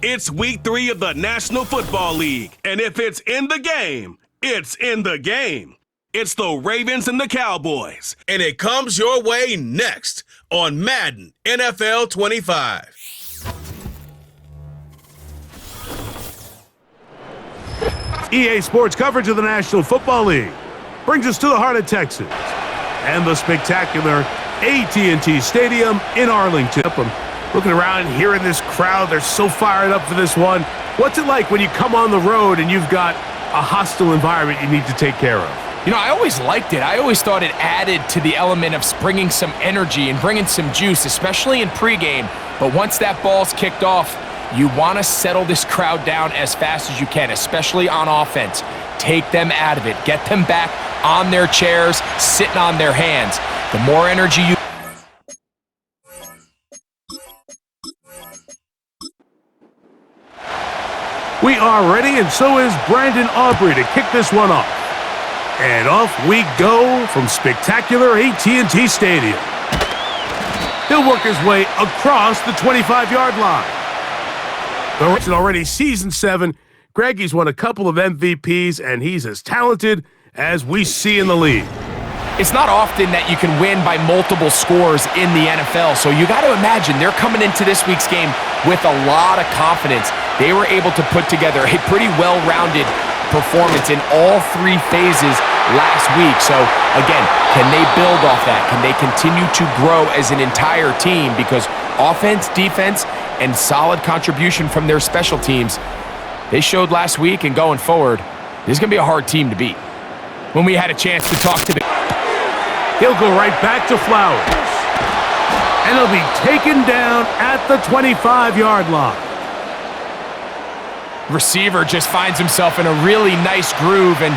It's week 3 of the National Football League, and if it's in the game, it's in the game. It's the Ravens and the Cowboys, and it comes your way next on Madden NFL 25. EA Sports coverage of the National Football League brings us to the heart of Texas and the spectacular AT&T Stadium in Arlington. I'm looking around, hearing this crowd. They're so fired up for this one. What's it like when you come on the road and you've got a hostile environment you need to take care of? You know, I always liked it. I always thought it added to the element of bringing some energy and bringing some juice, especially in pregame. But once that ball's kicked off, you want to settle this crowd down as fast as you can, especially on offense. Take them out of it. Get them back on their chairs, sitting on their hands. The more energy you... We are ready, and so is Brandon Aubrey to kick this one off. And off we go from spectacular AT&T Stadium. He'll work his way across the 25-yard line. It's already season 7. Greggy's won a couple of MVPs, and he's as talented as we see in the league. It's not often that you can win by multiple scores in the NFL, so you got to imagine they're coming into this week's game with a lot of confidence. They were able to put together a pretty well-rounded performance in all 3 phases last week. So, again, can they build off that? Can they continue to grow as an entire team? Because offense, defense, and solid contribution from their special teams, they showed last week, and going forward, this is going to be a hard team to beat. When we had a chance to talk to the... He'll go right back to Flowers. And he'll be taken down at the 25-yard line. Receiver just finds himself in a really nice groove, and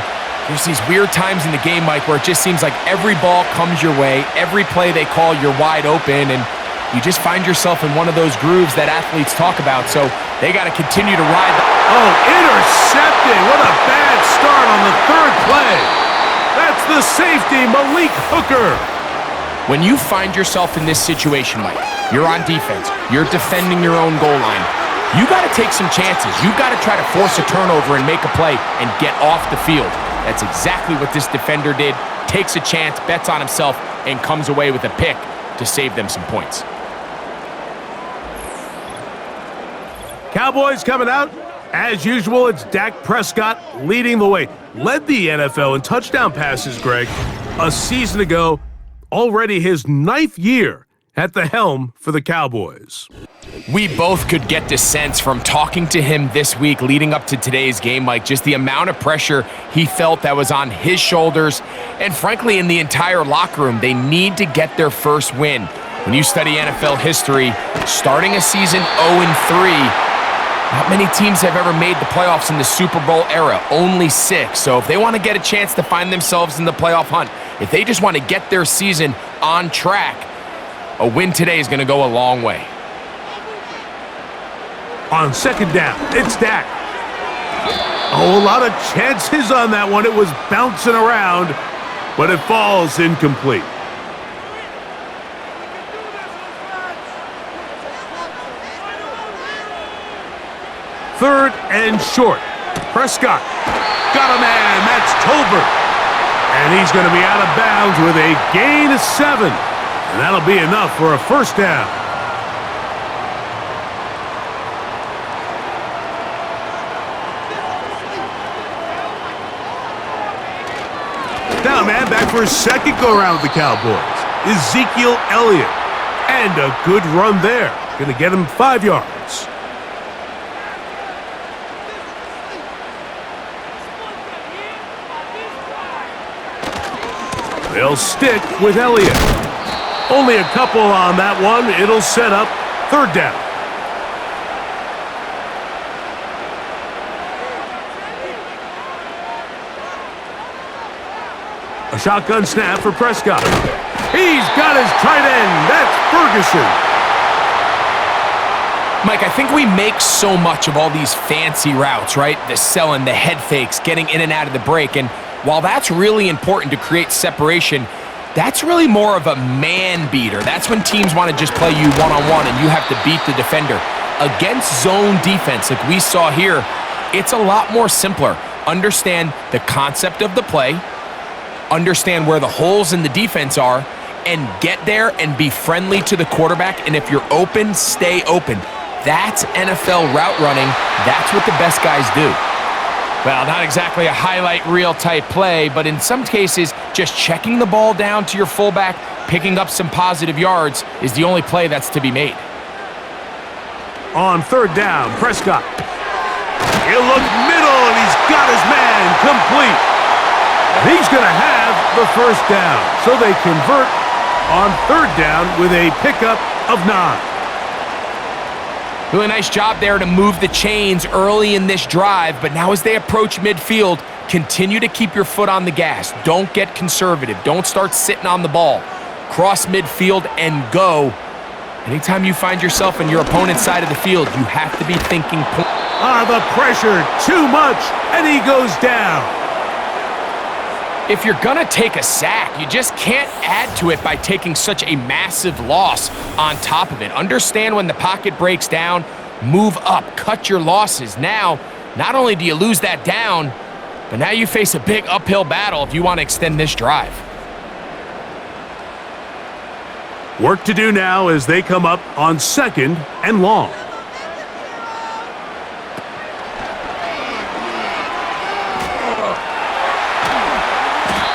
there's these weird times in the game, Mike, where it just seems like every ball comes your way, every play they call, you're wide open, and you just find yourself in one of those grooves that athletes talk about, so they got to continue to ride the... Oh, intercepted! What a bad start on the 3rd play! That's the safety, Malik Hooker! When you find yourself in this situation, Mike, you're on defense, you're defending your own goal line, you got to take some chances. You got to try to force a turnover and make a play and get off the field. That's exactly what this defender did. Takes a chance, bets on himself, and comes away with a pick to save them some points. Cowboys coming out. As usual, it's Dak Prescott leading the way. Led the NFL in touchdown passes, Greg, a season ago. Already his 9th year at the helm for the Cowboys. We both could get the sense from talking to him this week leading up to today's game, Mike, just the amount of pressure he felt that was on his shoulders, and frankly in the entire locker room. They need to get their first win. When you study NFL history, starting a season 0-3, not many teams have ever made the playoffs in the Super Bowl era, only 6. So if they want to get a chance to find themselves in the playoff hunt, if they just want to get their season on track, a win today is going to go a long way. On 2nd down, it's Dak. Oh, a lot of chances on that one. It was bouncing around, but it falls incomplete. Third and short. Prescott got a man. That's Tolbert. And he's going to be out of bounds with a gain of 7. And that'll be enough for a first down. Now, man, back for his 2nd go-around with the Cowboys. Ezekiel Elliott. And a good run there. Going to get him 5 yards. They'll stick with Elliott. Only a couple on that one. It'll set up 3rd down. A shotgun snap for Prescott. He's got his tight end. That's Ferguson. Mike, I think we make so much of all these fancy routes, right? The selling, the head fakes, getting in and out of the break. And while that's really important to create separation, that's really more of a man beater. That's when teams want to just play you one-on-one and you have to beat the defender. Against zone defense like we saw here, it's a lot more simpler. Understand the concept of the play, understand where the holes in the defense are, and get there and be friendly to the quarterback. And if you're open, stay open. That's NFL route running. That's what the best guys do. Well, not exactly a highlight reel type play, but in some cases, just checking the ball down to your fullback, picking up some positive yards is the only play that's to be made. On third down, Prescott. He'll look middle, and he's got his man complete. He's going to have the first down, so they convert on third down with a pickup of 9. Really nice job there to move the chains early in this drive, but now as they approach midfield, continue to keep your foot on the gas. Don't get conservative. Don't start sitting on the ball. Cross midfield and go. Anytime you find yourself on your opponent's side of the field, you have to be thinking. The pressure, too much, and he goes down. If you're gonna take a sack, you just can't add to it by taking such a massive loss on top of it. Understand when the pocket breaks down, move up, cut your losses. Now, not only do you lose that down, but now you face a big uphill battle if you want to extend this drive. Work to do now as they come up on 2nd and long.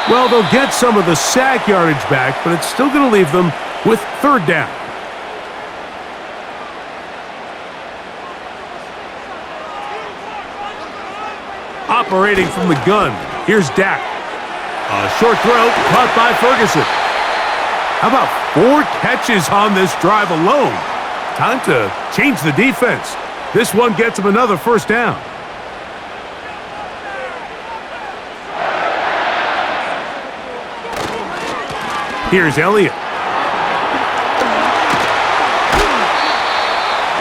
Well, they'll get some of the sack yardage back, but it's still going to leave them with third down. Operating from the gun, here's Dak. A short throw caught by Ferguson. How about 4 catches on this drive alone? Time to change the defense. This one gets him another first down. Here's Elliott.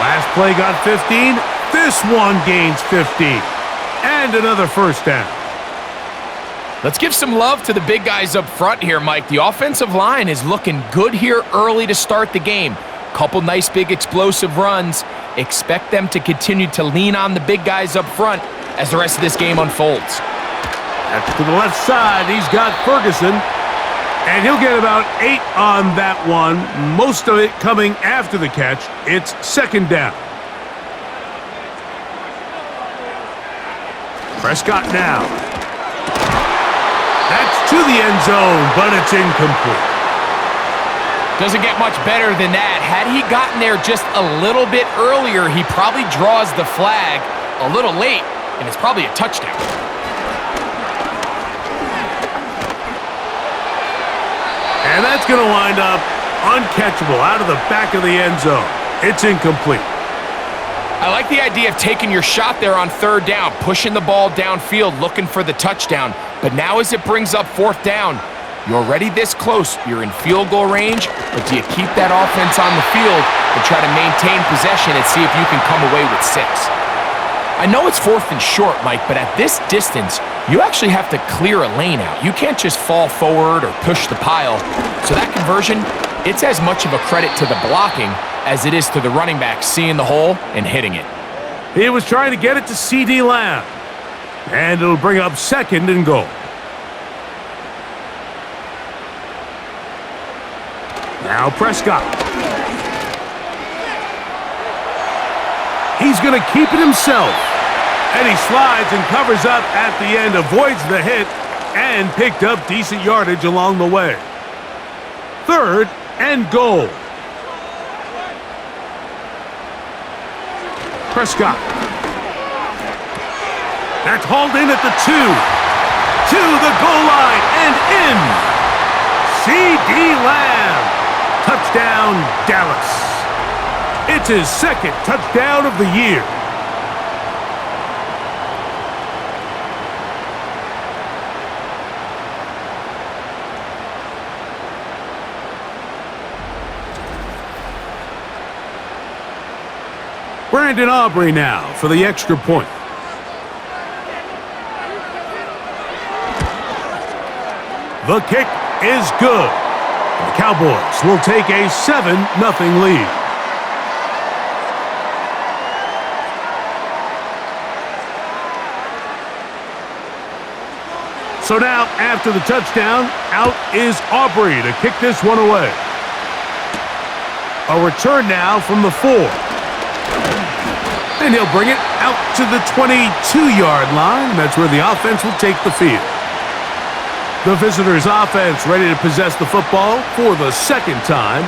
Last play got 15. This one gains 15. And another first down. Let's give some love to the big guys up front here, Mike. The offensive line is looking good here early to start the game. Couple nice big explosive runs. Expect them to continue to lean on the big guys up front as the rest of this game unfolds. That's to the left side. He's got Ferguson. And he'll get about 8 on that one, most of it coming after the catch. It's second down. Prescott now. That's to the end zone, but it's incomplete. Doesn't get much better than that. Had he gotten there just a little bit earlier, he probably draws the flag a little late, and it's probably a touchdown. And that's going to wind up uncatchable out of the back of the end zone. It's incomplete. I like the idea of taking your shot there on third down, pushing the ball downfield, looking for the touchdown. But now as it brings up fourth down, you're already this close. You're in field goal range, but do you keep that offense on the field and try to maintain possession and see if you can come away with 6? I know it's 4th and short, Mike, but at this distance, you actually have to clear a lane out. You can't just fall forward or push the pile. So that conversion, it's as much of a credit to the blocking as it is to the running back seeing the hole and hitting it. He was trying to get it to C.D. Lamb. And it'll bring up 2nd and goal. Now Prescott. He's going to keep it himself. And he slides and covers up at the end, avoids the hit, and picked up decent yardage along the way. Third and goal. Prescott. That's hauled in at the 2. To the goal line and in. C.D. Lamb. Touchdown, Dallas. It's his 2nd touchdown of the year. Brandon Aubrey now for the extra point. The kick is good. The Cowboys will take a 7-0 lead. So now, after the touchdown, out is Aubrey to kick this one away. A return now from the 4. And he'll bring it out to the 22-yard line. That's where the offense will take the field. The visitors' offense ready to possess the football for the second time.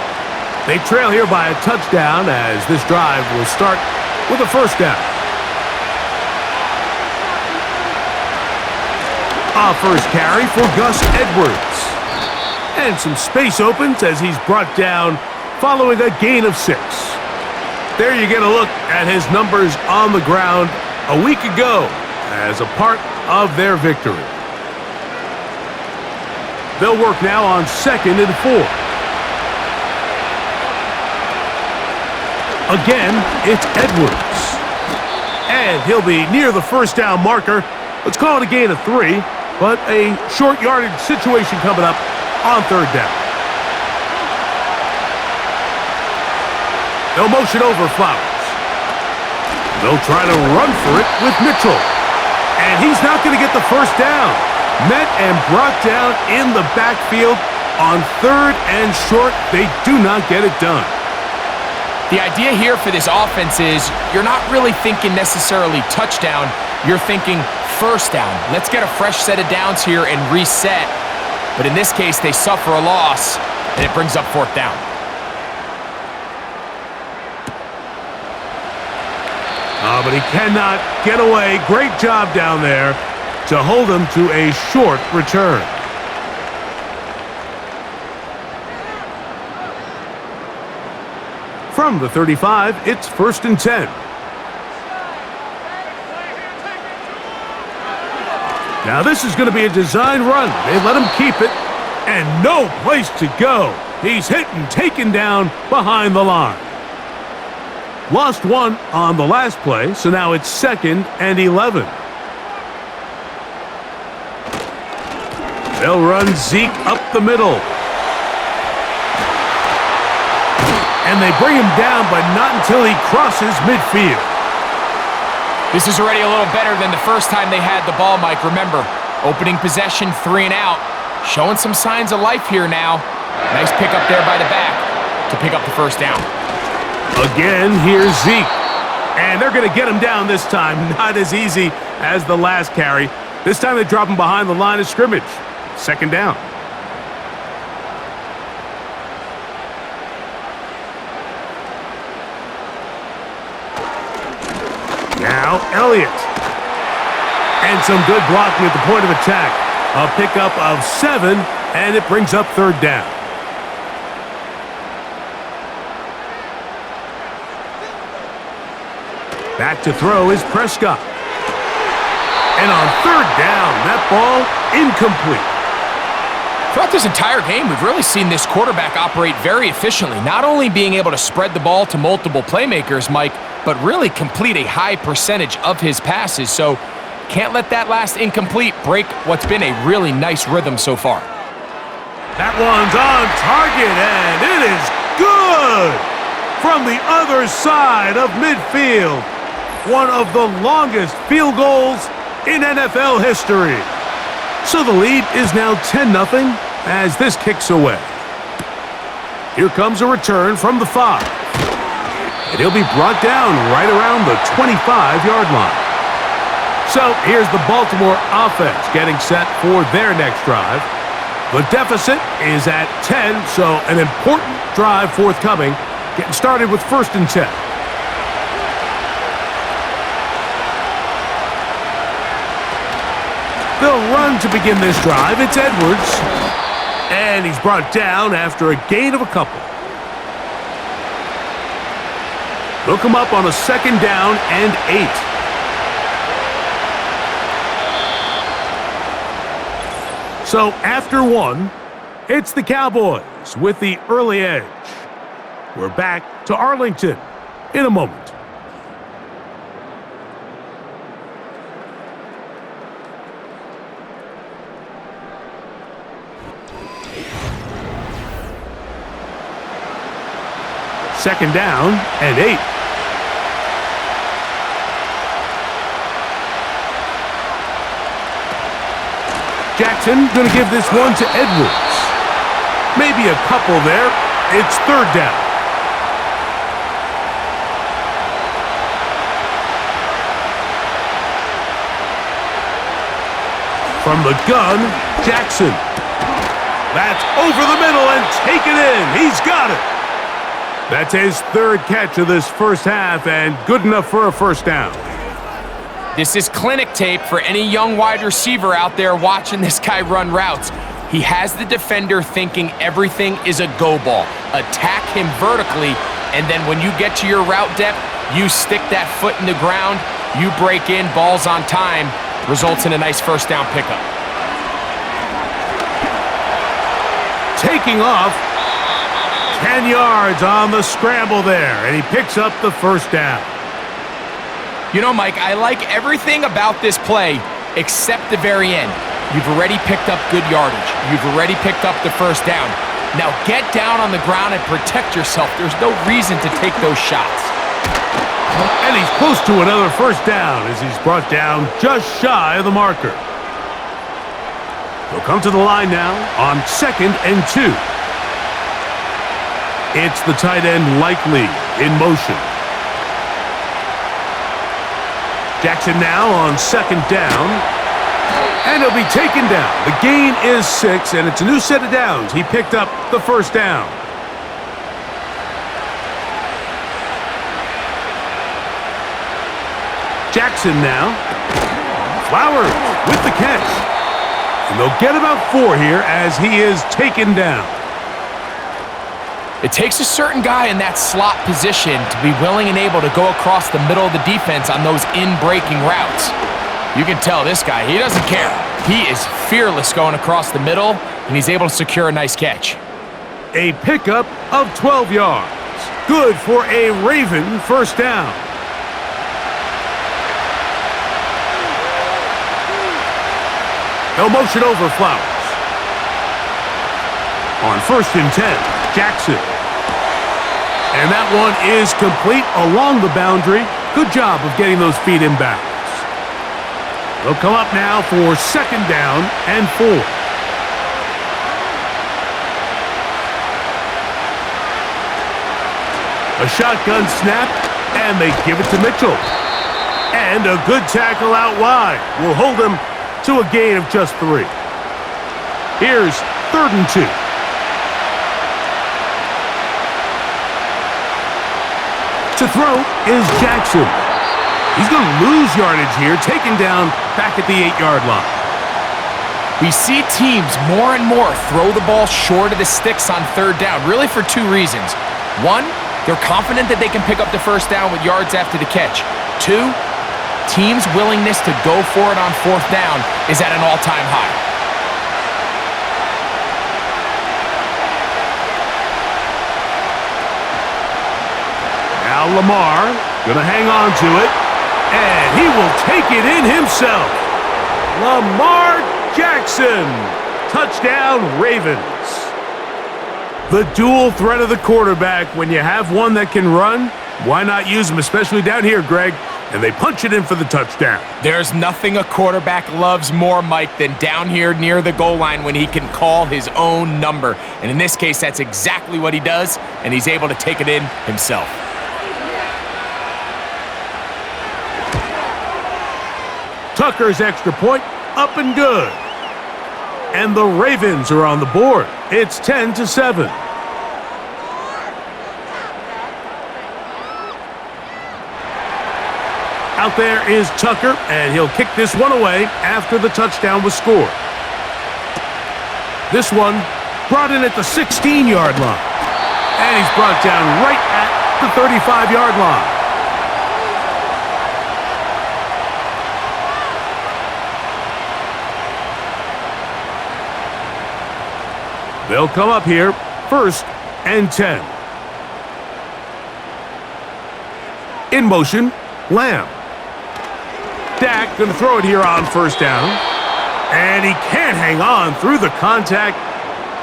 They trail here by a touchdown as this drive will start with a first down. A first carry for Gus Edwards. And some space opens as he's brought down following a gain of 6. There you get a look at his numbers on the ground a week ago as a part of their victory. They'll work now on 2nd and 4. Again, it's Edwards. And he'll be near the first down marker. Let's call it a gain of 3, but a short yardage situation coming up on 3rd down. They'll motion over Flowers. They'll try to run for it with Mitchell. And he's not going to get the first down. Met and brought down in the backfield on 3rd and short. They do not get it done. The idea here for this offense is you're not really thinking necessarily touchdown. You're thinking first down. Let's get a fresh set of downs here and reset. But in this case, they suffer a loss, and it brings up 4th down. But he cannot get away. Great job down there to hold him to a short return. From the 35, it's 1st and 10. Now this is going to be a design run. They let him keep it, and no place to go. He's hit and taken down behind the line. Lost 1 on the last play, so now it's 2nd and 11. They'll run Zeke up the middle. And they bring him down, but not until he crosses midfield. This is already a little better than the first time they had the ball, Mike. Remember, opening possession, 3 and out. Showing some signs of life here now. Nice pick up there by the back to pick up the first down. Again, here's Zeke. And they're going to get him down this time. Not as easy as the last carry. This time they drop him behind the line of scrimmage. 2nd down. Now Elliott. And some good blocking at the point of attack. A pickup of 7, and it brings up 3rd down. Back to throw is Prescott. And on 3rd down, that ball incomplete. Throughout this entire game, we've really seen this quarterback operate very efficiently, not only being able to spread the ball to multiple playmakers, Mike, but really complete a high percentage of his passes. So can't let that last incomplete break what's been a really nice rhythm so far. That one's on target, and it is good from the other side of midfield. One of the longest field goals in NFL history. So the lead is now 10-0 as this kicks away. Here comes a return from the 5. And he'll be brought down right around the 25-yard line. So here's the Baltimore offense getting set for their next drive. The deficit is at 10, so an important drive forthcoming. Getting started with 1st and 10. They'll run to begin this drive. It's Edwards. And he's brought down after a gain of a couple. They'll come up on a 2nd down and 8. So after 1, it's the Cowboys with the early edge. We're back to Arlington in a moment. Second down and 8. Jackson going to give this one to Edwards. Maybe a couple there. It's third down. From the gun, Jackson. That's over the middle and taken in. He's got it. That's his third catch of this first half and good enough for a first down. This is clinic tape for any young wide receiver out there watching this guy run routes. He has the defender thinking everything is a go ball. Attack him vertically, and then when you get to your route depth, you stick that foot in the ground, you break in, balls on time, results in a nice first down pickup. Taking off, 10 yards on the scramble there, and he picks up the first down. You know, Mike, I like everything about this play except the very end. You've already picked up good yardage. You've already picked up the first down. Now get down on the ground and protect yourself. There's no reason to take those shots. And he's close to another first down as he's brought down just shy of the marker. He'll come to the line now on 2nd and 2. It's the tight end Likely in motion. Jackson now on 2nd down. And he'll be taken down. The gain is 6, and it's a new set of downs. He picked up the first down. Jackson now. Flowers with the catch. And they'll get about 4 here as he is taken down. It takes a certain guy in that slot position to be willing and able to go across the middle of the defense on those in-breaking routes. You can tell this guy, he doesn't care. He is fearless going across the middle, and he's able to secure a nice catch. A pickup of 12 yards. Good for a Raven first down. He'll motion over Flowers. On 1st and 10, Jackson. And that one is complete along the boundary. Good job of getting those feet in bounds. They'll come up now for 2nd down and 4. A shotgun snap, and they give it to Mitchell. And a good tackle out wide will hold him to a gain of just 3. Here's 3rd and 2. To throw is Jackson. He's going to lose yardage here, taken down back at the 8-yard line. We see teams more and more throw the ball short of the sticks on 3rd down, really for 2 reasons. 1, they're confident that they can pick up the first down with yards after the catch. 2, teams' willingness to go for it on 4th down is at an all-time high. Now Lamar gonna hang on to it, and he will take it in himself. Lamar Jackson, touchdown Ravens. The dual threat of the quarterback. When you have one that can run, why not use him, especially down here, Greg? And they punch it in for the touchdown. There's nothing a quarterback loves more, Mike, than down here near the goal line when he can call his own number. And in this case, that's exactly what he does, and he's able to take it in himself. Tucker's extra point, up and good. And the Ravens are on the board. It's 10-7. Out there is Tucker, and he'll kick this one away after the touchdown was scored. This one brought in at the 16-yard line. And he's brought down right at the 35-yard line. They'll come up here, 1st and 10. In motion, Lamb. Dak going to throw it here on 1st down. And he can't hang on through the contact.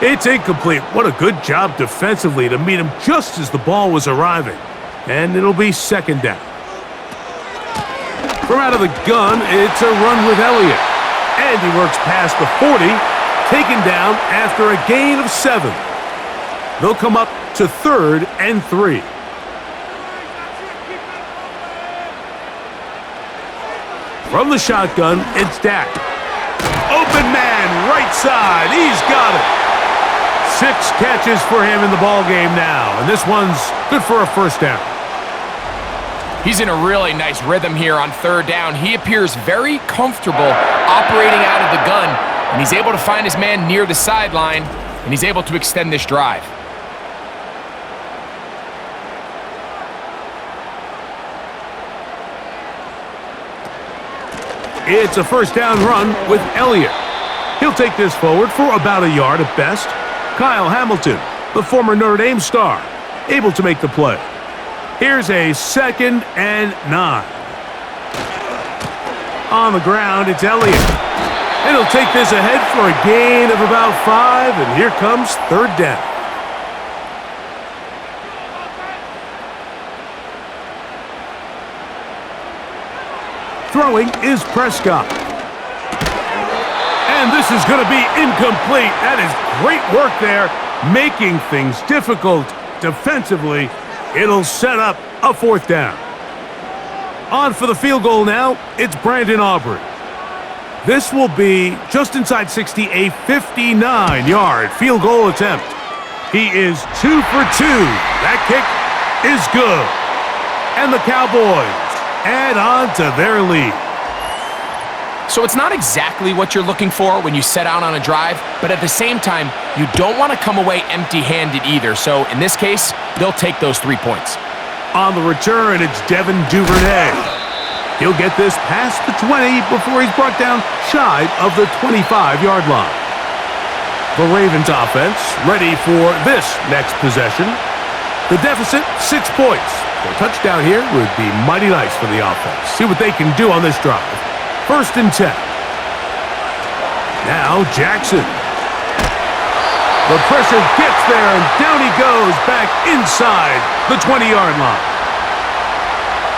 It's incomplete. What a good job defensively to meet him just as the ball was arriving. And it'll be 2nd down. From out of the gun, it's a run with Elliott. And he works past the 40, taken down after a gain of 7. They'll come up to 3rd and 3. From the shotgun, it's Dak. Open man, right side. He's got it. 6 catches for him in the ball game now, and this one's good for a first down. He's in a really nice rhythm here on 3rd down. He appears very comfortable operating out of the gun, and he's able to find his man near the sideline, and he's able to extend this drive. It's a first down run with Elliott. He'll take this forward for about a yard at best. Kyle Hamilton, the former Notre Dame star, able to make the play. Here's a 2nd and 9. On the ground, it's Elliott. And he'll take this ahead for a gain of about 5, and here comes 3rd down. Throwing is Prescott. And this is going to be incomplete. That is great work there, making things difficult defensively. It'll set up a 4th down. On for the field goal now, it's Brandon Aubrey. This will be just inside 60, a 59-yard field goal attempt. He is 2 for 2. That kick is good. And the Cowboys add on to their lead. So it's not exactly what you're looking for when you set out on a drive, but at the same time, you don't want to come away empty-handed either. So in this case, they'll take those 3 points. On the return, it's Devin Duvernay. He'll get this past the 20 before he's brought down shy of the 25-yard line. The Ravens offense ready for this next possession. The deficit, 6 points. A touchdown here would be mighty nice for the offense. See what they can do on this drive. 1st and 10. Now Jackson. The pressure gets there, and down he goes back inside the 20-yard line.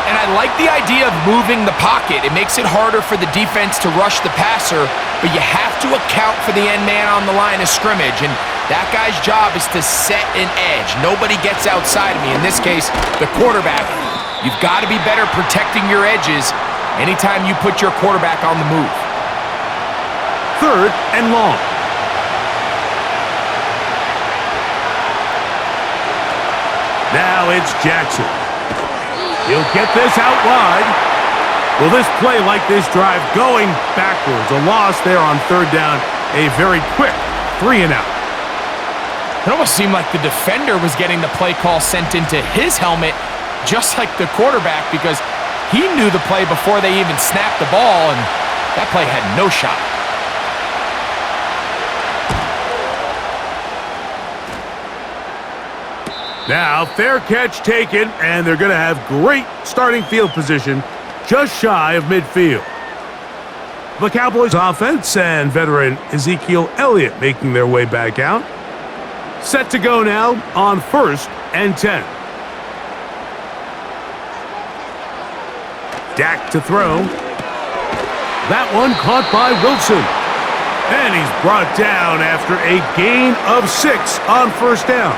And I like the idea of moving the pocket. It makes it harder for the defense to rush the passer, but you have to account for the end man on the line of scrimmage, and that guy's job is to set an edge. Nobody gets outside of me. In this case, the quarterback. You've got to be better protecting your edges anytime you put your quarterback on the move. 3rd and long. Now it's Jackson. He'll get this out wide. Will this play like this drive going backwards? A loss there on 3rd down. A very quick 3 and out. It almost seemed like the defender was getting the play call sent into his helmet, just like the quarterback, because he knew the play before they even snapped the ball, and that play had no shot. Now, fair catch taken, and they're going to have great starting field position just shy of midfield. The Cowboys offense and veteran Ezekiel Elliott making their way back out. Set to go now on 1st and 10. Dak to throw. That one caught by Wilson. And he's brought down after a gain of 6 on 1st down.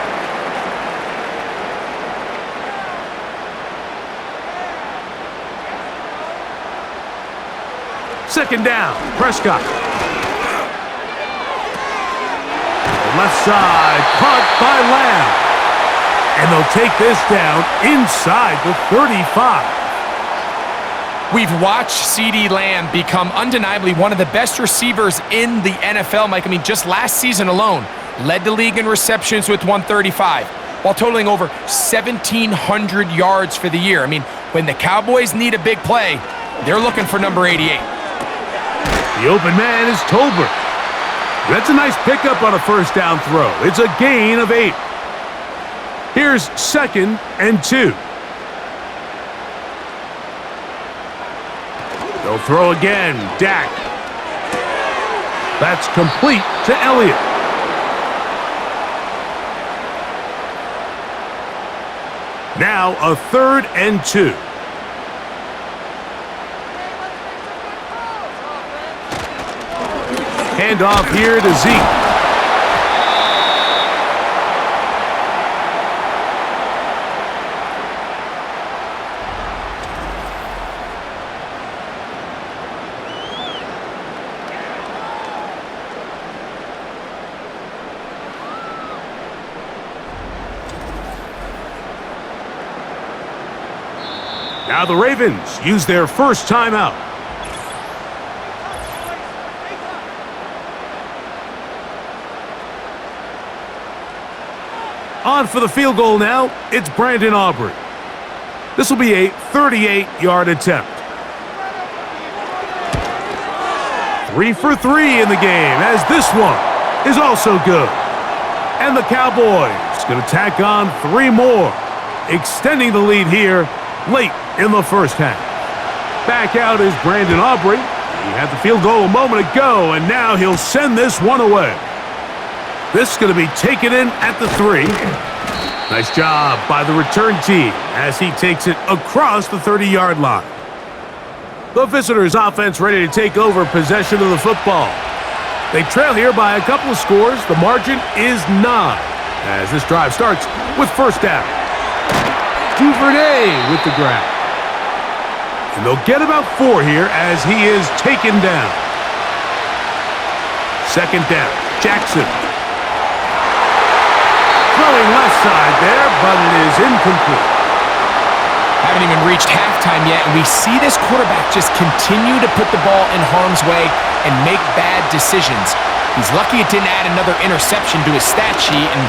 Second down, Prescott. Left side, caught by Lamb. And they'll take this down inside the 35. We've watched CeeDee Lamb become undeniably one of the best receivers in the NFL, Mike. I mean, just last season alone, led the league in receptions with 135, while totaling over 1,700 yards for the year. I mean, when the Cowboys need a big play, they're looking for number 88. The open man is Tolbert. That's a nice pickup on a 1st down throw. It's a gain of 8. Here's 2nd and 2. They'll throw again. Dak. That's complete to Elliott. Now a 3rd and 2. Handoff here to Zeke. Now the Ravens use their first timeout. On for the field goal now, it's Brandon Aubrey. This will be a 38-yard attempt. 3 for 3 in the game, as this one is also good. And the Cowboys going to tack on 3 more, extending the lead here late in the first half. Back out is Brandon Aubrey. He had the field goal a moment ago, and now he'll send this one away. This is going to be taken in at the 3. Nice job by the return team as he takes it across the 30-yard line. The visitors' offense ready to take over possession of the football. They trail here by a couple of scores. The margin is 9 as this drive starts with first down. Duvernay with the grab. And they'll get about 4 here as he is taken down. Second down, Jackson. Throwing left side there, but it is incomplete. Haven't even reached halftime yet, and we see this quarterback just continue to put the ball in harm's way and make bad decisions. He's lucky it didn't add another interception to his stat sheet, and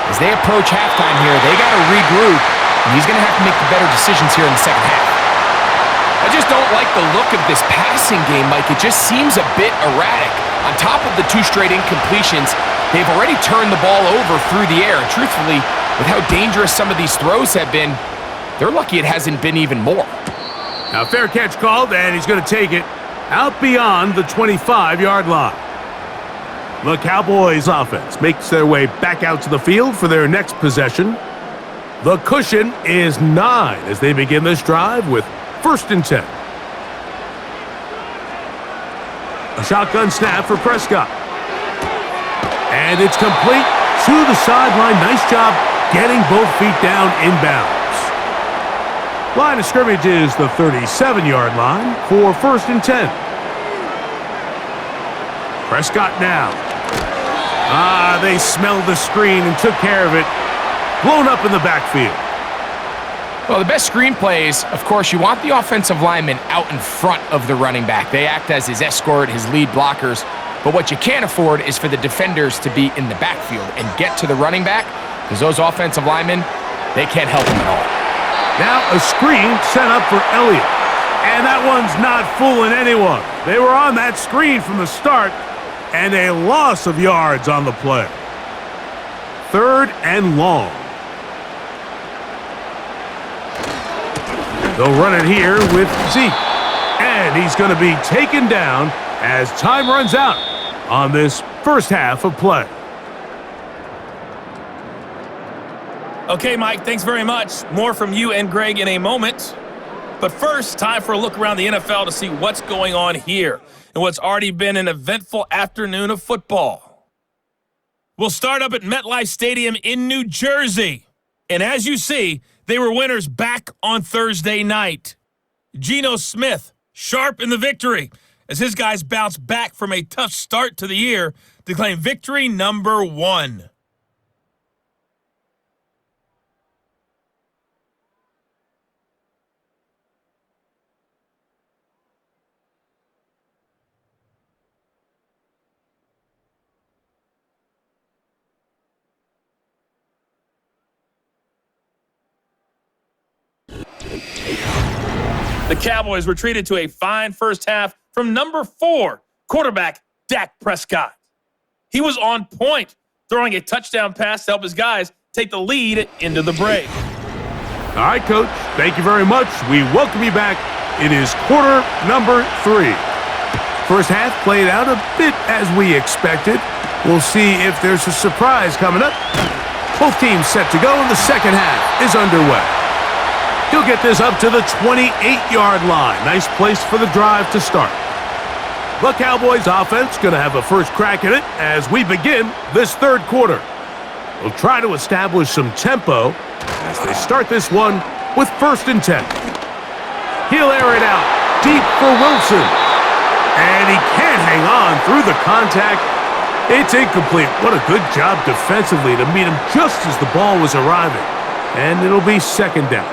as they approach halftime here, they got to regroup, and he's going to have to make the better decisions here in the second half. I just don't like the look of this passing game, Mike. It just seems a bit erratic. On top of the 2 straight incompletions, they've already turned the ball over through the air. And truthfully, with how dangerous some of these throws have been, they're lucky it hasn't been even more. Now, fair catch called, and he's going to take it out beyond the 25-yard line. The Cowboys offense makes their way back out to the field for their next possession. The cushion is 9 as they begin this drive with first and 10. A shotgun snap for Prescott. And it's complete to the sideline. Nice job getting both feet down inbounds. Line of scrimmage is the 37-yard line for first and 10. Prescott now. They smelled the screen and took care of it. Blown up in the backfield. Well, the best screen plays, of course, you want the offensive lineman out in front of the running back. They act as his escort, his lead blockers. But what you can't afford is for the defenders to be in the backfield and get to the running back, because those offensive linemen, they can't help him at all. Now a screen set up for Elliott. And that one's not fooling anyone. They were on that screen from the start, and a loss of yards on the play. 3rd and long. They'll run it here with Zeke. And he's going to be taken down as time runs out on this first half of play. Okay, Mike, thanks very much. More from you and Greg in a moment. But first, time for a look around the NFL to see what's going on here and what's already been an eventful afternoon of football. We'll start up at MetLife Stadium in New Jersey. And as you see, they were winners back on Thursday night. Geno Smith, sharp in the victory, as his guys bounce back from a tough start to the year to claim victory number 1. The Cowboys retreated to a fine first half from number 4, quarterback Dak Prescott. He was on point, throwing a touchdown pass to help his guys take the lead into the break. All right, Coach, thank you very much. We welcome you back. It is quarter number 3. First half played out a bit as we expected. We'll see if there's a surprise coming up. Both teams set to go, and the second half is underway. He'll get this up to the 28-yard line. Nice place for the drive to start. The Cowboys offense going to have a first crack at it as we begin this third quarter. They'll try to establish some tempo as they start this one with 1st and 10. He'll air it out deep for Wilson. And he can't hang on through the contact. It's incomplete. What a good job defensively to meet him just as the ball was arriving. And it'll be 2nd down.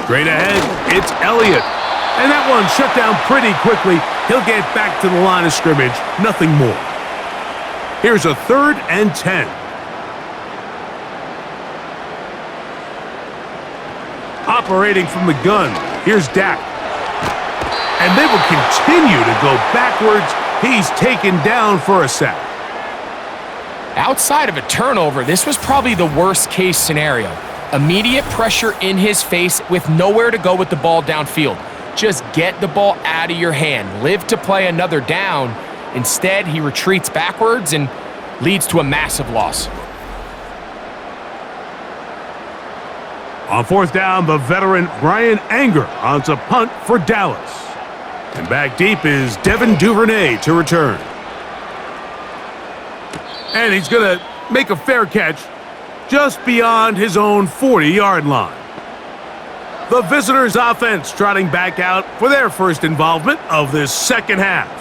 Straight ahead, it's Elliott. And that one shut down pretty quickly. He'll get back to the line of scrimmage. Nothing more. Here's a 3rd and 10. Operating from the gun, here's Dak. And they will continue to go backwards. He's taken down for a sack. Outside of a turnover, this was probably the worst-case scenario. Immediate pressure in his face with nowhere to go with the ball downfield. Just get the ball out of your hand. Live to play another down. Instead, he retreats backwards and leads to a massive loss. On 4th down, the veteran Brian Anger on to punt for Dallas. And back deep is Devin Duvernay to return. And he's going to make a fair catch just beyond his own 40-yard line. The visitors' offense trotting back out for their first involvement of this second half.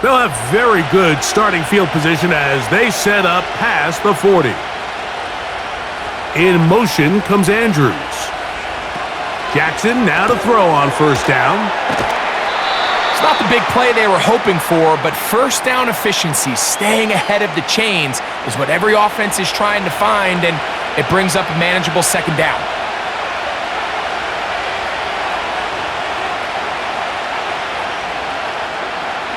They'll have very good starting field position as they set up past the 40. In motion comes Andrews. Jackson now to throw on 1st down. It's not the big play they were hoping for, but 1st down efficiency, staying ahead of the chains, is what every offense is trying to find, and it brings up a manageable 2nd down.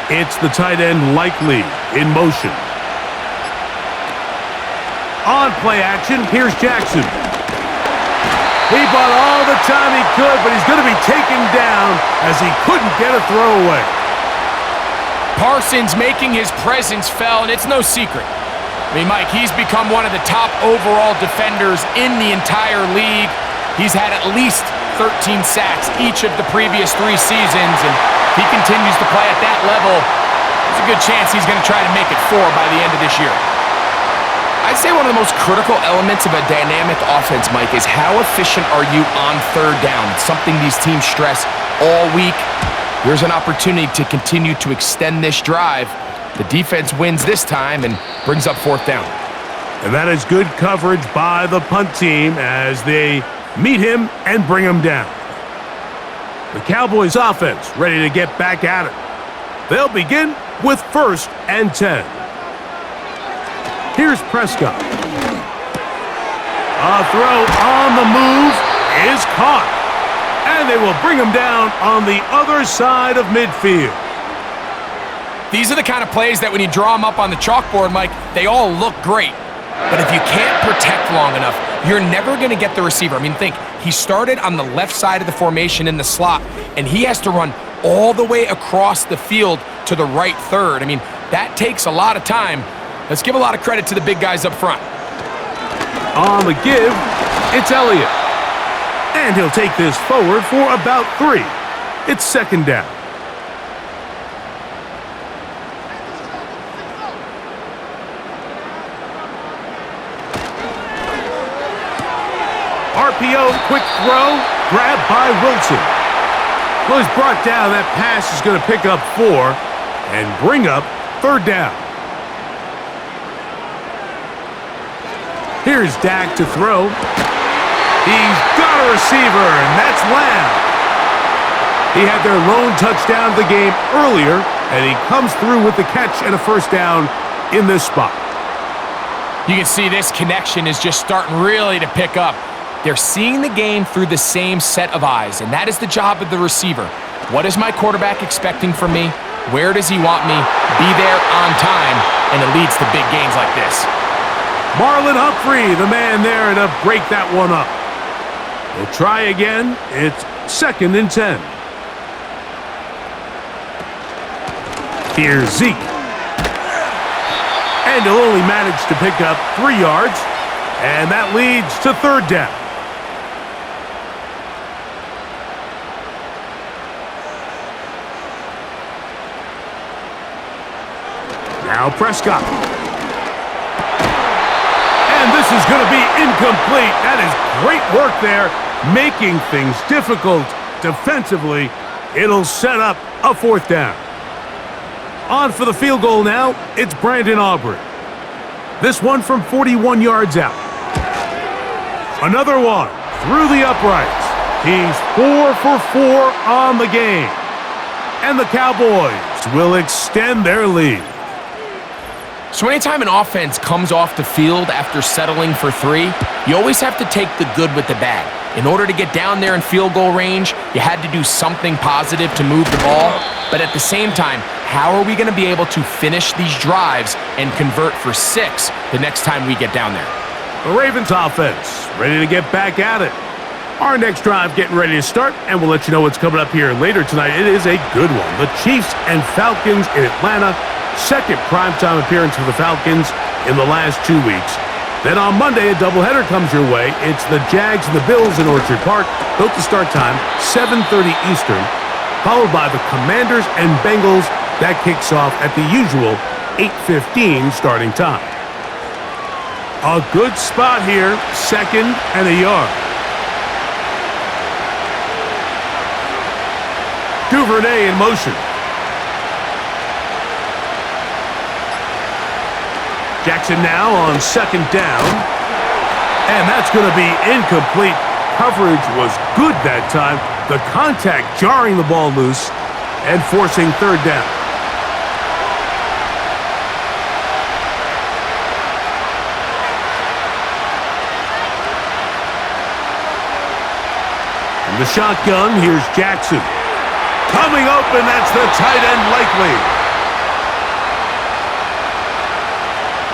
It's the tight end Likely in motion. On play action, here's Jackson. He bought all the time he could, but he's going to be taken down as he couldn't get a throwaway. Parsons making his presence felt, and it's no secret. I mean, Mike, he's become one of the top overall defenders in the entire league. He's had at least 13 sacks each of the previous 3 seasons, and if he continues to play at that level, there's a good chance he's going to try to make it 4 by the end of this year. I'd say one of the most critical elements of a dynamic offense, Mike, is how efficient are you on 3rd down? It's something these teams stress all week. Here's an opportunity to continue to extend this drive. The defense wins this time and brings up 4th down. And that is good coverage by the punt team as they meet him and bring him down. The Cowboys offense ready to get back at it. They'll begin with 1st and 10. Here's Prescott. A throw on the move is caught. And they will bring him down on the other side of midfield. These are the kind of plays that when you draw them up on the chalkboard, Mike, they all look great. But if you can't protect long enough, you're never going to get the receiver. I mean, think, he started on the left side of the formation in the slot, and he has to run all the way across the field to the right 3rd. I mean, that takes a lot of time. Let's give a lot of credit to the big guys up front. On the give, it's Elliott. And he'll take this forward for about 3. It's 2nd down. RPO, quick throw, grabbed by Wilson. Well, he's brought down. That pass is going to pick up 4 and bring up 3rd down. Here's Dak to throw. He's got a receiver, and that's Lamb. He had their lone touchdown of the game earlier, and he comes through with the catch and a 1st down in this spot. You can see this connection is just starting really to pick up. They're seeing the game through the same set of eyes, and that is the job of the receiver. What is my quarterback expecting from me? Where does he want me? Be there on time, and it leads to big gains like this. Marlon Humphrey, the man there to break that one up. We'll try again. It's 2nd and 10. Here's Zeke. And he'll only manage to pick up 3 yards. And that leads to 3rd down. Now Prescott. And this is going to be incomplete. That is great work there, making things difficult defensively. It'll set up a 4th down. On for the field goal now, it's Brandon Aubrey. This one from 41 yards out. Another one through the uprights. He's 4 for 4 on the game. And the Cowboys will extend their lead. So anytime an offense comes off the field after settling for 3, you always have to take the good with the bad. In order to get down there in field goal range, you had to do something positive to move the ball. But at the same time, how are we going to be able to finish these drives and convert for 6 the next time we get down there? The Ravens offense ready to get back at it. Our next drive getting ready to start, and we'll let you know what's coming up here later tonight. It is a good one. The Chiefs and Falcons in Atlanta. Second primetime appearance for the Falcons in the last 2 weeks. Then on Monday, a doubleheader comes your way. It's the Jags and the Bills in Orchard Park. Both the start time, 7:30 Eastern, followed by the Commanders and Bengals. That kicks off at the usual 8:15 starting time. A good spot here, 2nd and a yard. Duvernay in motion. Jackson now on 2nd down. And that's going to be incomplete. Coverage was good that time. The contact jarring the ball loose and forcing 3rd down. From the shotgun, here's Jackson. Coming open, that's the tight end likely.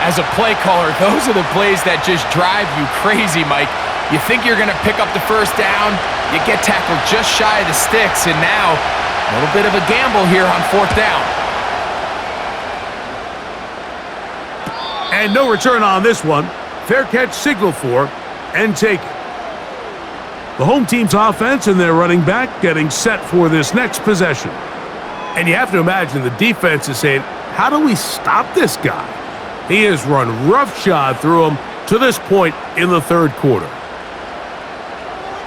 As a play caller, those are the plays that just drive you crazy, Mike. You think you're going to pick up the 1st down, you get tackled just shy of the sticks, and now a little bit of a gamble here on 4th down. And no return on this one. Fair catch signal for and taken. The home team's offense and their running back getting set for this next possession. And you have to imagine the defense is saying, how do we stop this guy? He has run roughshod through him to this point in the 3rd quarter.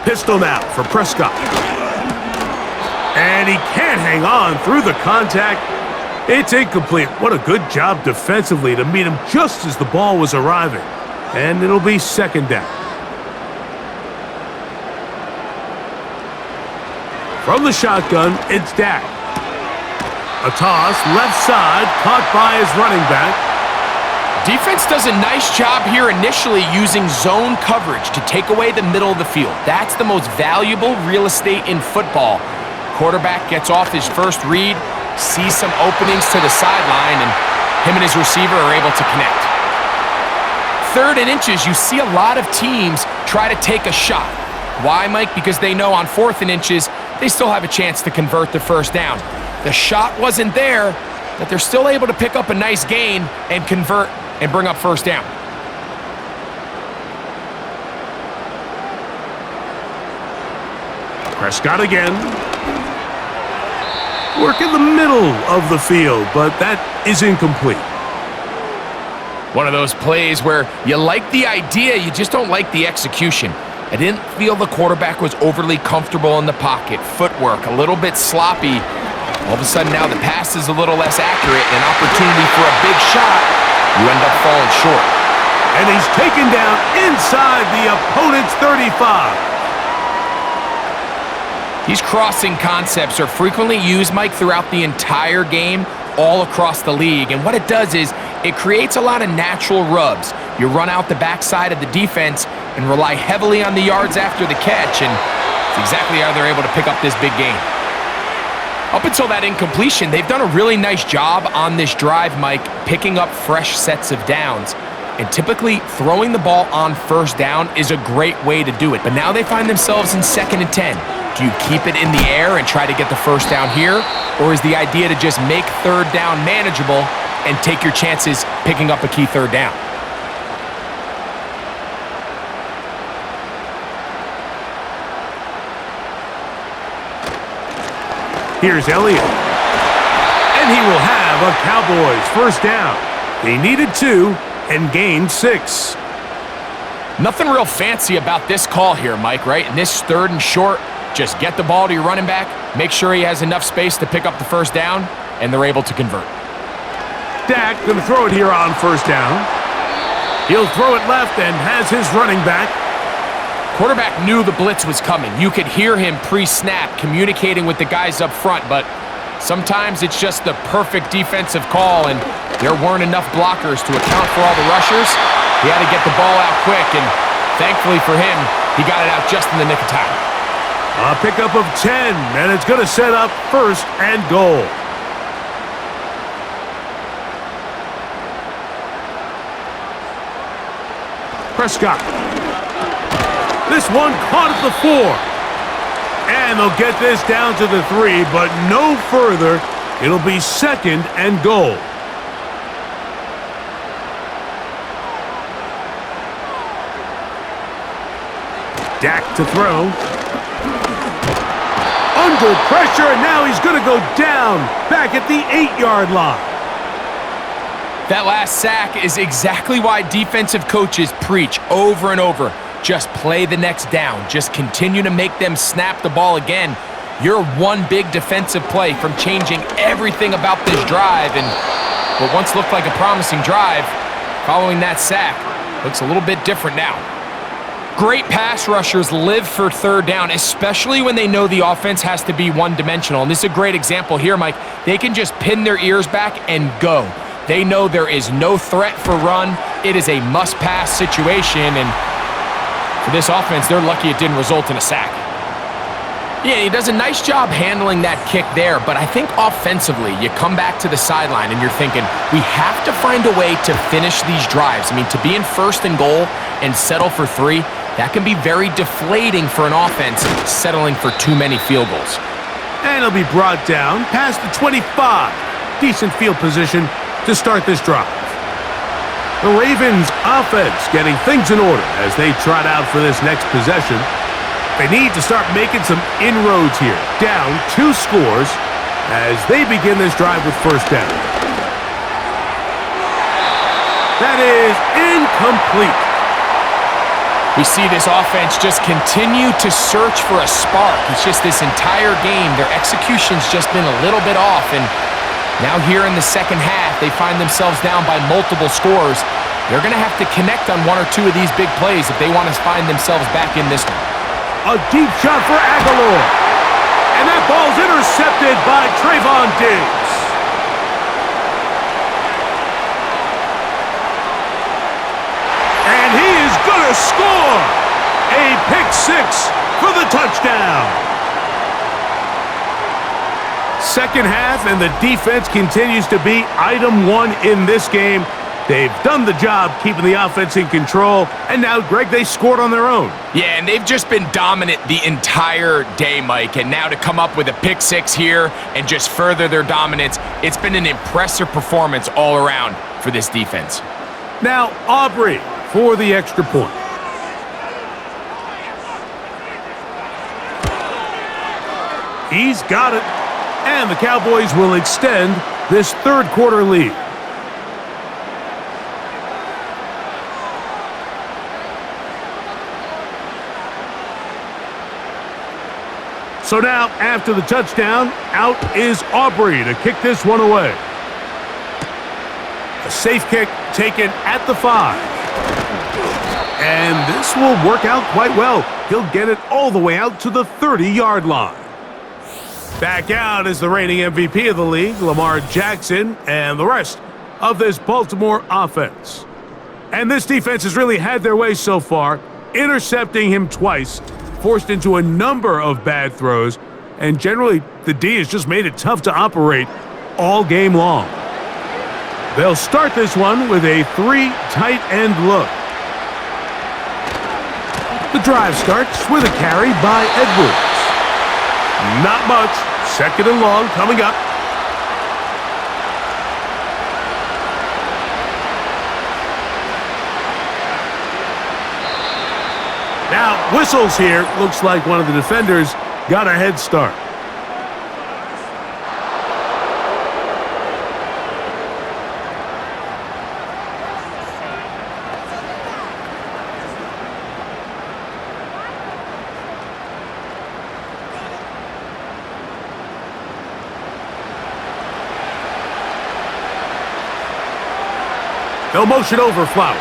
Pistol now for Prescott. And he can't hang on through the contact. It's incomplete. What a good job defensively to meet him just as the ball was arriving. And it'll be 2nd down. From the shotgun, it's Dak. A toss, left side, caught by his running back. Defense does a nice job here initially using zone coverage to take away the middle of the field. That's the most valuable real estate in football. Quarterback gets off his first read, sees some openings to the sideline, and him and his receiver are able to connect. 3rd and inches, you see a lot of teams try to take a shot. Why, Mike? Because they know on 4th and inches, they still have a chance to convert the 1st down. The shot wasn't there, but they're still able to pick up a nice gain and convert and bring up 1st down. Prescott again. Work in the middle of the field, but that is incomplete. One of those plays where you like the idea, you just don't like the execution. I didn't feel the quarterback was overly comfortable in the pocket. Footwork a little bit sloppy. All of a sudden now the pass is a little less accurate. An opportunity for a big shot. You end up falling short. And he's taken down inside the opponent's 35. These crossing concepts are frequently used, Mike, throughout the entire game, all across the league. And what it does is it creates a lot of natural rubs. You run out the backside of the defense and rely heavily on the yards after the catch, and it's exactly how they're able to pick up this big gain. Up until that incompletion, they've done a really nice job on this drive, Mike, picking up fresh sets of downs. And typically, throwing the ball on 1st down is a great way to do it. But now they find themselves in 2nd and 10. Do you keep it in the air and try to get the 1st down here? Or is the idea to just make 3rd down manageable and take your chances picking up a key 3rd down? Here's Elliott. And he will have The Cowboys first down. They needed 2 and gained 6. Nothing real fancy about this call here, Mike, right? In this 3rd and short, just get the ball to your running back, make sure he has enough space to pick up the first down, and they're able to convert. Dak going to throw it here on first down. He'll throw it left and has his running back. Quarterback knew the blitz was coming. You could hear him pre-snap communicating with the guys up front, but sometimes it's just the perfect defensive call, and there weren't enough blockers to account for all the rushers. He had to get the ball out quick, and thankfully for him, he got it out just in the nick of time. A pickup of 10, and it's going to set up 1st and goal. Prescott. This one caught at the 4. And they'll get this down to the 3, but no further. It'll be 2nd and goal. Dak to throw. Under pressure, and now he's going to go down back at the 8-yard line. That last sack is exactly why defensive coaches preach over and over. Just play the next down. Just continue to make them snap the ball again. You're one big defensive play from changing everything about this drive, and what once looked like a promising drive, following that sack, looks a little bit different now. Great pass rushers live for 3rd down, especially when they know the offense has to be one-dimensional. And this is a great example here, Mike. They can just pin their ears back and go. They know there is no threat for run. It is a must-pass situation, and for this offense, they're lucky it didn't result in a sack. Yeah, he does a nice job handling that kick there, but I think offensively, you come back to the sideline and you're thinking, we have to find a way to finish these drives. I mean, to be in 1st and goal and settle for 3, that can be very deflating for an offense settling for too many field goals. And he'll be brought down past the 25. Decent field position to start this drive. The Ravens offense getting things in order as they trot out for this next possession. They need to start making some inroads here. Down 2 scores as they begin this drive with first down. That is incomplete. We see this offense just continue to search for a spark. It's just this entire game, their execution's just been a little bit off, and now here in the second half, they find themselves down by multiple scores. They're going to have to connect on 1 or 2 of these big plays if they want to find themselves back in this one. A deep shot for Aguilar. And that ball's intercepted by Trayvon Diggs. And he is going to score. A pick 6 for the touchdown. Second half, and the defense continues to be item 1 in this game. They've done the job keeping the offense in control, and now, Greg, they scored on their own. Yeah, and they've just been dominant the entire day, Mike, and now to come up with a pick 6 here and just further their dominance, it's been an impressive performance all around for this defense. Now, Aubrey for the extra point. He's got it, and the Cowboys will extend this 3rd quarter lead. So now, after the touchdown, out is Aubrey to kick this one away. A safe kick taken at the 5. And this will work out quite well. He'll get it all the way out to the 30-yard line. Back out is the reigning MVP of the league, Lamar Jackson, and the rest of this Baltimore offense. And this defense has really had their way so far, intercepting him twice, forced into a number of bad throws, and generally the D has just made it tough to operate all game long. They'll start this one with a 3 tight end look. The drive starts with a carry by Edwards. Not much. 2nd and long coming up. Now, whistles here. Looks like one of the defenders got a head start. They'll motion over Flowers.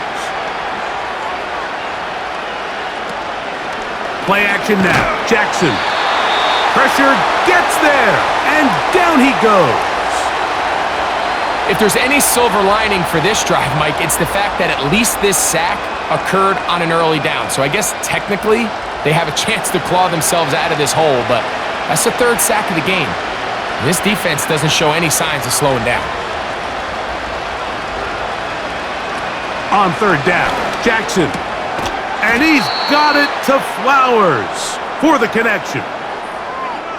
Play action now. Jackson. Pressure gets there, and down he goes. If there's any silver lining for this drive, Mike, it's the fact that at least this sack occurred on an early down. So I guess technically they have a chance to claw themselves out of this hole, but that's the third sack of the game. This defense doesn't show any signs of slowing down. On third down, Jackson. And he's got it to Flowers for the connection.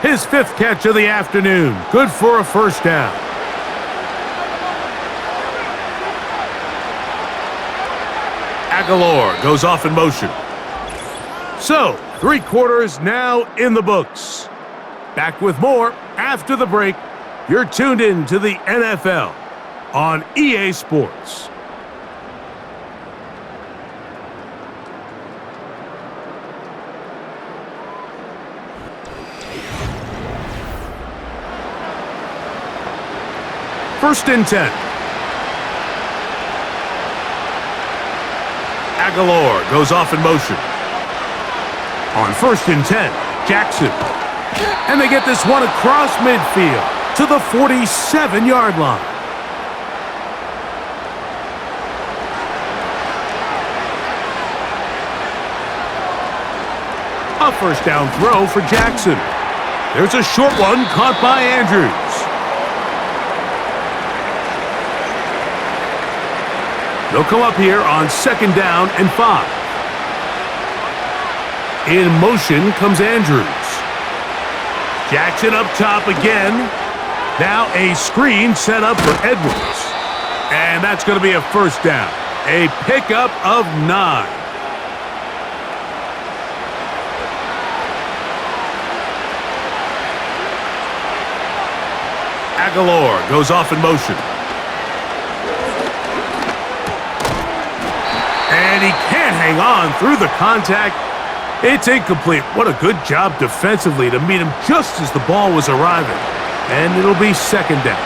His fifth catch of the afternoon. Good for a first down. Aguilar goes off in motion. So, 3 quarters now in the books. Back with more after the break. You're tuned in to the NFL on EA Sports. First and 10. Aguilar goes off in motion. On first and 10, Jackson. And they get this one across midfield to the 47-yard line. A first down throw for Jackson. There's a short one caught by Andrews. They'll come up here on second down and 5. In motion comes Andrews. Jackson up top again. Now a screen set up for Edwards. And that's going to be a first down. A pickup of 9. Aguilar goes off in motion. And he can't hang on through the contact. It's incomplete. What a good job defensively to meet him just as the ball was arriving. And it'll be second down.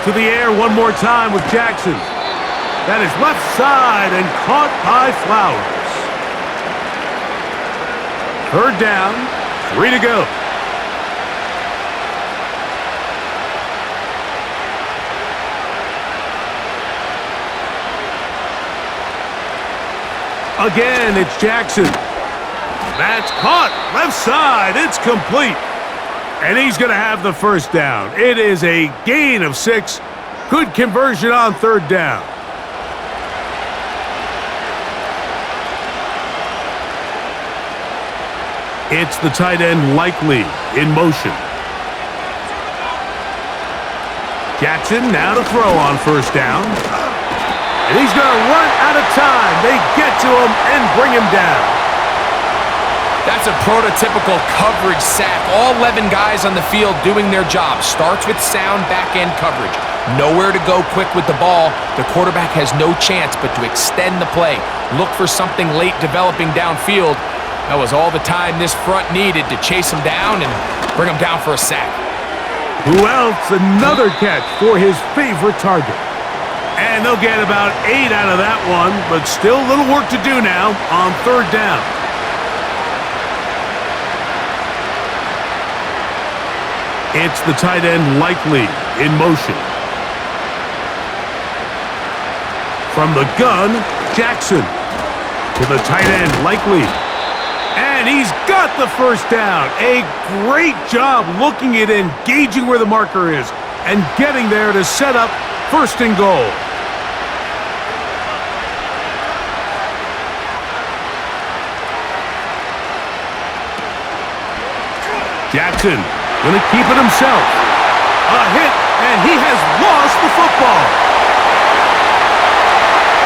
To the air one more time with Jackson. That is left side and caught by Flowers. Third down, 3 to go. Again, it's Jackson. That's caught. Left side. It's complete. And he's going to have the first down. It is a gain of 6. Good conversion on third down. It's the tight end Likely in motion. Jackson now to throw on first down. And he's going to run out of time. They get to him and bring him down. That's a prototypical coverage sack. All 11 guys on the field doing their job. Starts with sound back-end coverage. Nowhere to go quick with the ball. The quarterback has no chance but to extend the play. Look for something late developing downfield. That was all the time this front needed to chase him down and bring him down for a sack. Who else? Another catch for his favorite target. And they'll get about 8 out of that one, but still a little work to do now on third down. It's the tight end Likely in motion. From the gun, Jackson. To the tight end Likely. And he's got the first down. A great job looking at engaging where the marker is and getting there to set up first and goal. Jackson going to keep it himself. A hit, and he has lost the football.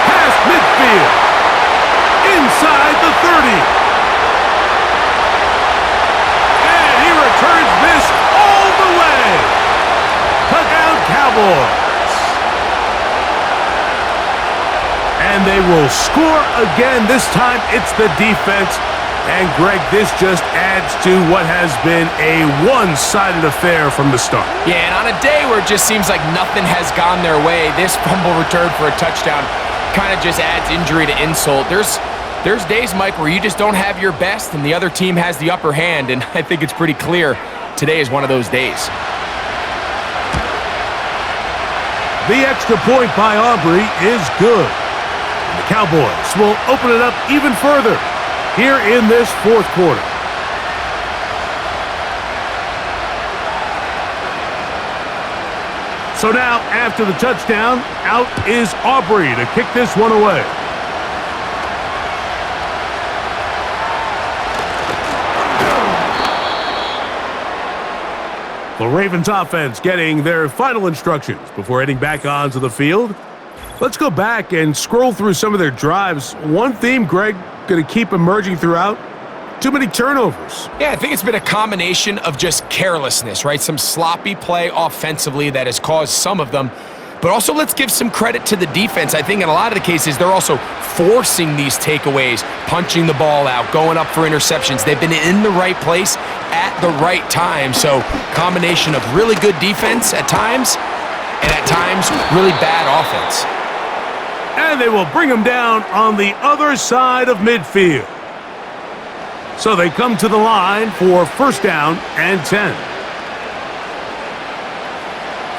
Past midfield. Inside the 30. And he returns this all the way. Touchdown Cowboys. And they will score again. This time it's the defense. And Greg, this just adds to what has been a one-sided affair from the start. Yeah, and on a day where it just seems like nothing has gone their way, this fumble return for a touchdown kind of just adds injury to insult. There's days, Mike, where you just don't have your best and the other team has the upper hand, and I think it's pretty clear today is one of those days. The extra point by Aubrey is good. And the Cowboys will open it up even further here in this fourth quarter. So now, after the touchdown, out is Aubrey to kick this one away. The Ravens offense getting their final instructions before heading back onto the field. Let's go back and scroll through some of their drives. One theme, Greg, going to keep emerging throughout: too many turnovers. Yeah, I think it's been a combination of just carelessness, right? Some sloppy play offensively that has caused some of them. But also, let's give some credit to the defense. I think in a lot of the cases, they're also forcing these takeaways, punching the ball out, going up for interceptions. They've been in the right place at the right time. So, combination of really good defense at times, and at times, really bad offense. And they will bring him down on the other side of midfield. So they come to the line for first down and 10.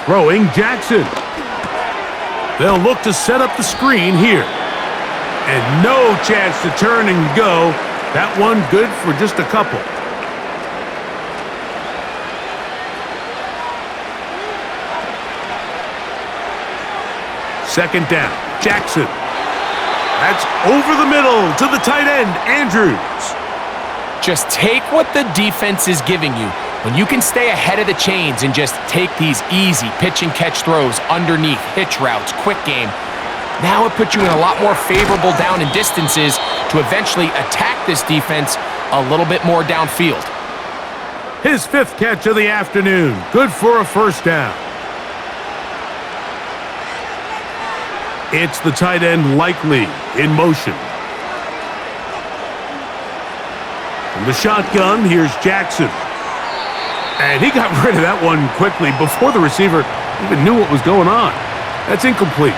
Throwing Jackson. They'll look to set up the screen here. And no chance to turn and go. That one good for just a couple. Second down, Jackson. That's over the middle to the tight end, Andrews. Just take what the defense is giving you. When you can stay ahead of the chains and just take these easy pitch and catch throws underneath, hitch routes, quick game, now it puts you in a lot more favorable down and distances to eventually attack this defense a little bit more downfield. His fifth catch of the afternoon. Good for a first down. It's the tight end Likely in motion. From the shotgun, here's Jackson. And he got rid of that one quickly before the receiver even knew what was going on. That's incomplete.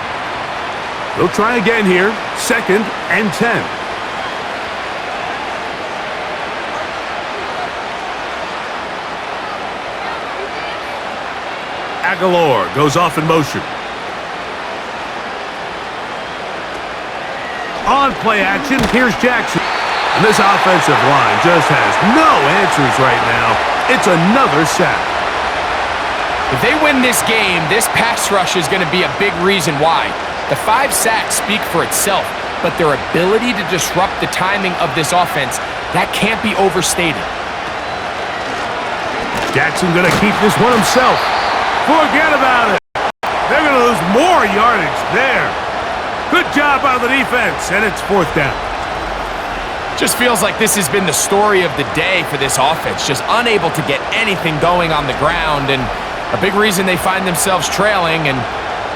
They'll try again here. Second and 10. Aguilar goes off in motion. On play action, here's Jackson. And this offensive line just has no answers right now. It's another sack. If they win this game, this pass rush is going to be a big reason why. The 5 sacks speak for itself, but their ability to disrupt the timing of this offense, that can't be overstated. Jackson going to keep this one himself. Forget about it. They're going to lose more yardage there. Good job by the defense, and it's fourth down. Just feels like this has been the story of the day for this offense. Just unable to get anything going on the ground, and a big reason they find themselves trailing and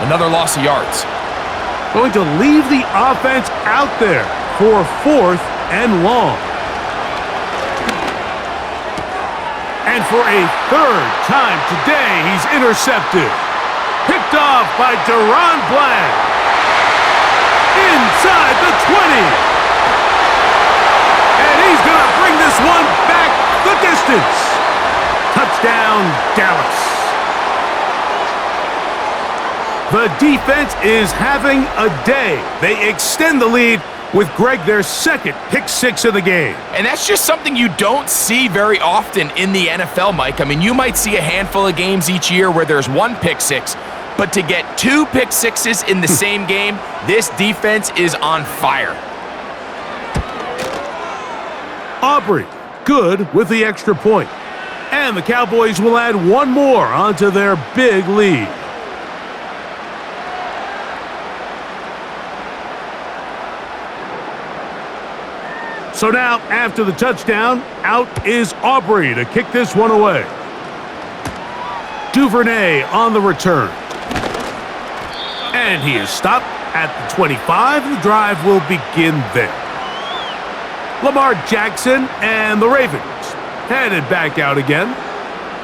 another loss of yards. Going to leave the offense out there for fourth and long. And for a third time today, he's intercepted. Picked off by Deron Bland. Inside the 20. And he's going to bring this one back the distance. Touchdown, Dallas. The defense is having a day. They extend the lead with Greg, their second pick six of the game. And that's just something you don't see very often in the NFL, Mike. I mean, you might see a handful of games each year where there's one pick six, but to get 2 pick sixes in the same game, this defense is on fire. Aubrey, good with the extra point. And the Cowboys will add one more onto their big lead. So now, after the touchdown, out is Aubrey to kick this one away. Duvernay on the return. And he is stopped at the 25. The drive will begin there. Lamar Jackson and the Ravens headed back out again.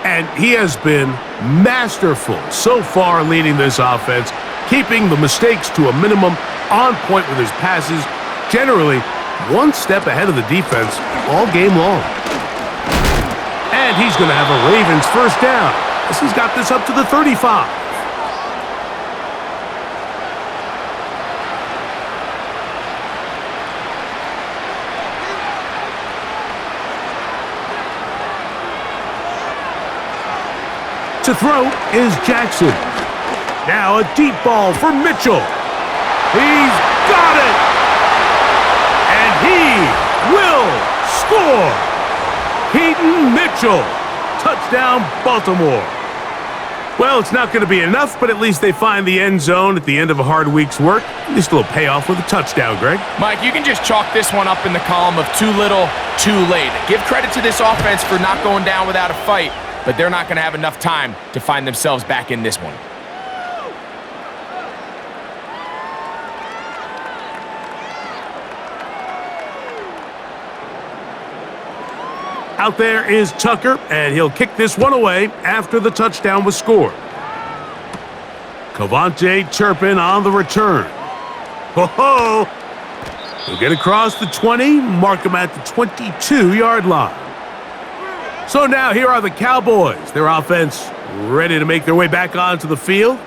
And he has been masterful so far leading this offense, keeping the mistakes to a minimum, on point with his passes, generally one step ahead of the defense all game long. And he's going to have a Ravens first down as he's got this up to the 35. To throw is Jackson. Now a deep ball for Mitchell. He's got it! And he will score! Keaton Mitchell. Touchdown, Baltimore. Well, it's not going to be enough, but at least they find the end zone at the end of a hard week's work. At least a little payoff with a touchdown, Greg. Mike, you can just chalk this one up in the column of too little, too late. Give credit to this offense for not going down without a fight, but they're not going to have enough time to find themselves back in this one. Out there is Tucker, and he'll kick this one away after the touchdown was scored. Cavante Turpin on the return. Ho-ho! He'll get across the 20, mark him at the 22-yard line. So now here are the Cowboys. Their offense ready to make their way back onto the field.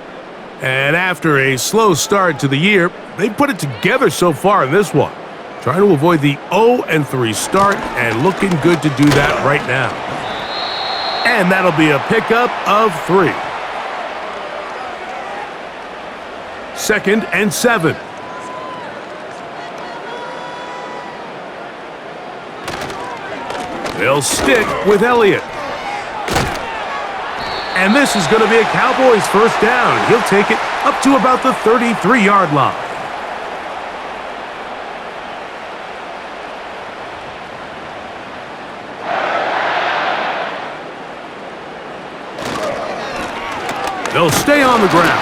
And after a slow start to the year, they put it together so far in this one. Trying to avoid the 0-3 start and looking good to do that right now. And that'll be a pickup of 3. 2nd and 7. They'll stick with Elliott. And this is going to be a Cowboys first down. He'll take it up to about the 33-yard line. They'll stay on the ground.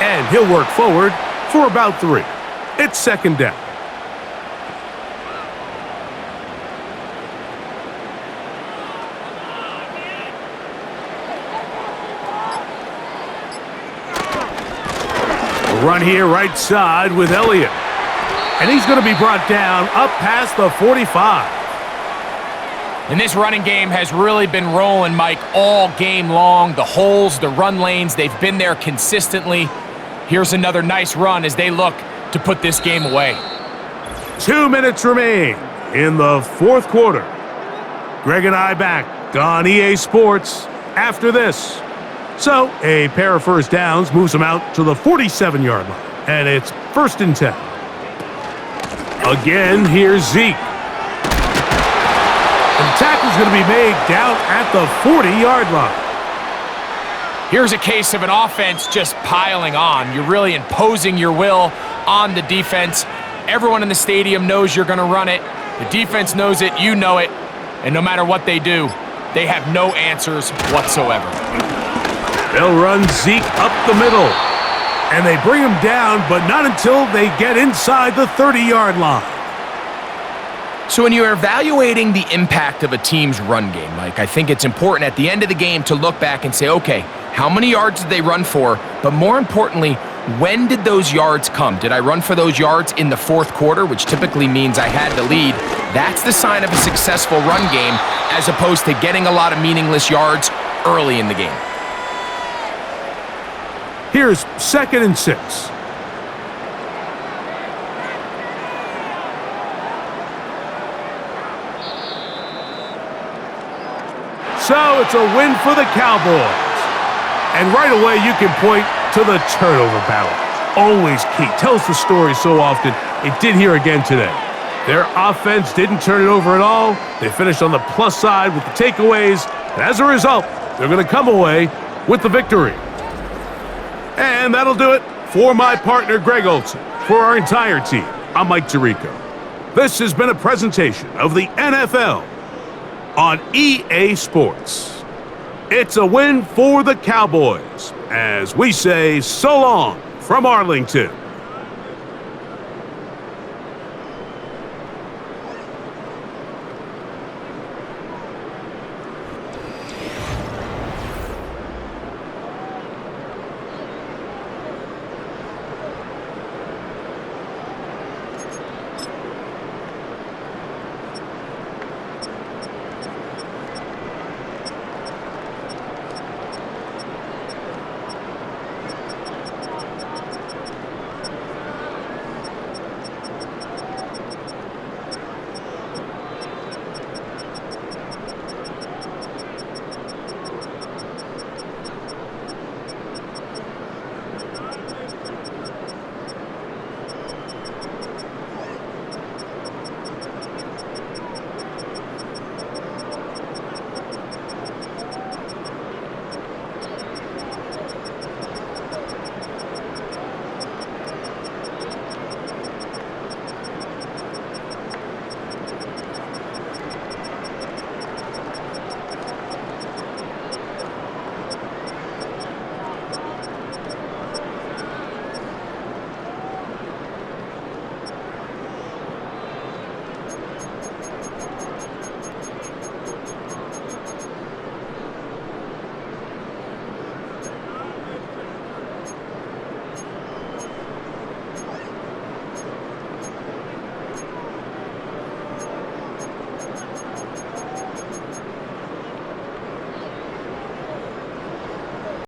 And he'll work forward for about 3. It's 2nd down. A run here right side with Elliott. And he's going to be brought down up past the 45. And this running game has really been rolling, Mike, all game long. The holes, the run lanes, they've been there consistently. Here's another nice run as they look to put this game away. 2 minutes remain in the 4th quarter. Greg and I back on EA Sports after this. So a pair of first downs moves them out to the 47-yard line. And it's 1st and 10. Again, here's Zeke. And the tackle's going to be made down at the 40-yard line. Here's a case of an offense just piling on. You're really imposing your will on the defense. Everyone in the stadium knows you're going to run it. The defense knows it, you know it. And no matter what they do, they have no answers whatsoever. They'll run Zeke up the middle. And they bring him down, but not until they get inside the 30-yard line. So when you're evaluating the impact of a team's run game, Mike, I think it's important at the end of the game to look back and say, okay, how many yards did they run for? But more importantly, when did those yards come? Did I run for those yards in the 4th quarter, which typically means I had to lead? That's the sign of a successful run game, as opposed to getting a lot of meaningless yards early in the game. Here's 2nd and 6. So it's a win for the Cowboys. And right away you can point to the turnover battle. Always key. Tells the story so often. It did here again today. Their offense didn't turn it over at all. They finished on the plus side with the takeaways. And as a result, they're going to come away with the victory. And that'll do it for my partner, Greg Olson. For our entire team, I'm Mike Tirico. This has been a presentation of the NFL on EA Sports. It's a win for the Cowboys, as we say so long from Arlington.